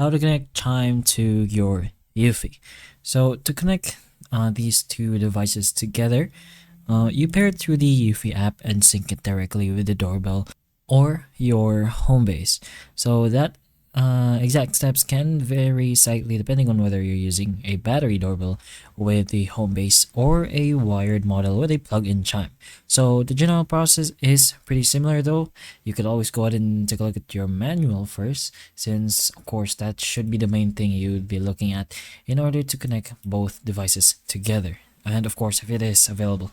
how to connect Chime to your Eufy. So to connect these two devices together, you pair it through the Eufy app and sync it directly with the doorbell or your home base. So that exact steps can vary slightly depending on whether you're using a battery doorbell with the home base or a wired model with a plug-in chime. So the general process is pretty similar though. You could always go ahead and take a look at your manual first, since of course that should be the main thing you'd be looking at in order to connect both devices together, and of course if it is available.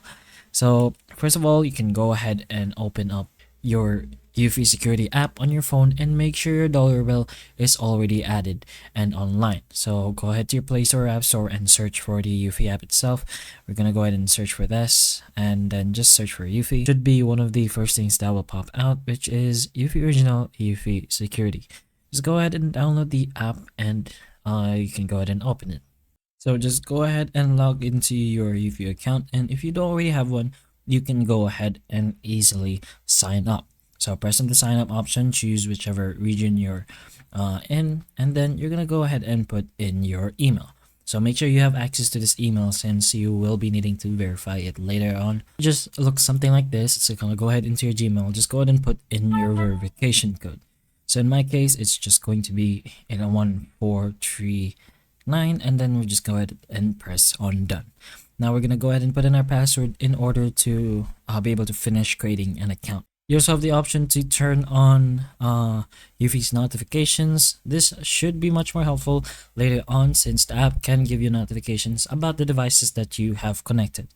So first of all, you can go ahead and open up your Eufy security app on your phone and make sure your doorbell is already added and online. So go ahead to your Play Store or App Store and search for the Eufy app itself. We're gonna go ahead and search for this and then just search for Eufy. Should be one of the first things that will pop out, which is Eufy Original Eufy Security. Just go ahead and download the app and you can go ahead and open it. So just go ahead and log into your Eufy account, and if you don't already have one, you can go ahead and easily sign up. So press on the sign up option, choose whichever region you're in, and then you're gonna go ahead and put in your email. So make sure you have access to this email since you will be needing to verify it later on. Just looks something like this. So you're gonna go ahead into your Gmail, just go ahead and put in your verification code. So in my case, it's just going to be in a 1439, and then we just go ahead and press on done. Now we're gonna go ahead and put in our password in order to be able to finish creating an account. You also have the option to turn on Eufy's notifications. This should be much more helpful later on since the app can give you notifications about the devices that you have connected.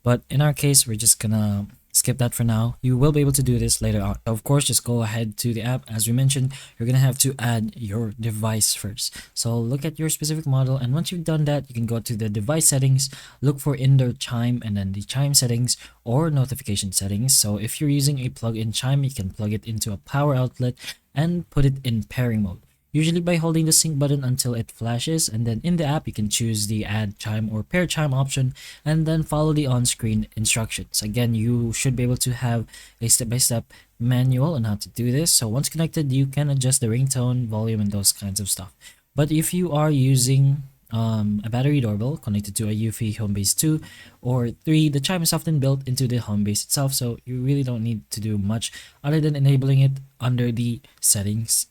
But in our case, we're just gonna skip that for now. You will be able to do this later on. Of course, just go ahead to the app. As we mentioned, you're gonna have to add your device first. So look at your specific model, and once you've done that, you can go to the device settings, look for indoor chime, and then the chime settings or notification settings. So if you're using a plug-in chime, you can plug it into a power outlet and put it in pairing mode, usually by holding the sync button until it flashes, and then in the app you can choose the add chime or pair chime option and then follow the on-screen instructions. Again, you should be able to have a step-by-step manual on how to do this. So once connected, you can adjust the ringtone, volume, and those kinds of stuff. But if you are using a battery doorbell connected to a Eufy Homebase 2 or 3, the chime is often built into the Homebase itself, so you really don't need to do much other than enabling it under the settings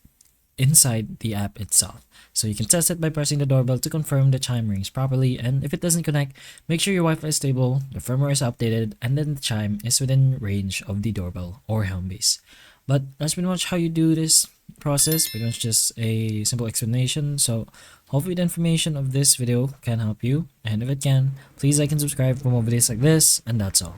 inside the app itself. So you can test it by pressing the doorbell to confirm the chime rings properly, and if it doesn't connect, make sure your Wi-Fi is stable, the firmware is updated, and then the chime is within range of the doorbell or home base. But that's pretty much how you do this process. Pretty much just a simple explanation. So hopefully the information of this video can help you, and if it can, please like and subscribe for more videos like this, and that's all.